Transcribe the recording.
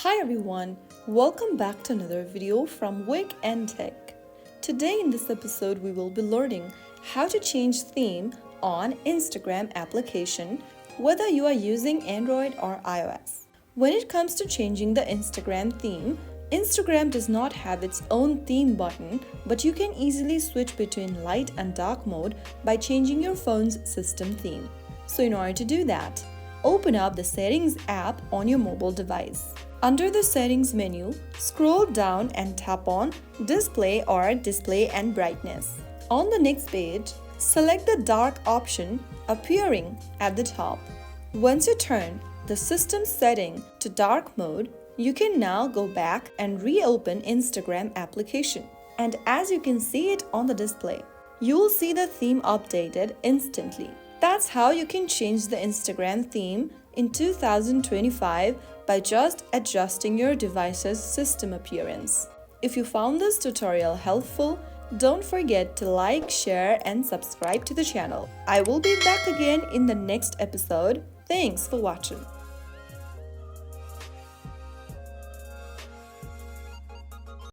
Hi everyone, welcome back to another video from Wake&Tech. Today in this episode we will be learning how to change theme on Instagram application whether you are using Android or iOS. When it comes to changing the Instagram theme, Instagram does not have its own theme button, but you can easily switch between light and dark mode by changing your phone's system theme. So in order to do that, open up the Settings app on your mobile device. Under the Settings menu, scroll down and tap on Display or Display and Brightness. On the next page, select the dark option appearing at the top. Once you turn the system setting to dark mode, you can now go back and reopen Instagram application. And as you can see it on the display, you will see the theme updated instantly. That's how you can change the Instagram theme in 2025 by just adjusting your device's system appearance. If you found this tutorial helpful, don't forget to like, share, and subscribe to the channel. I will be back again in the next episode. Thanks for watching.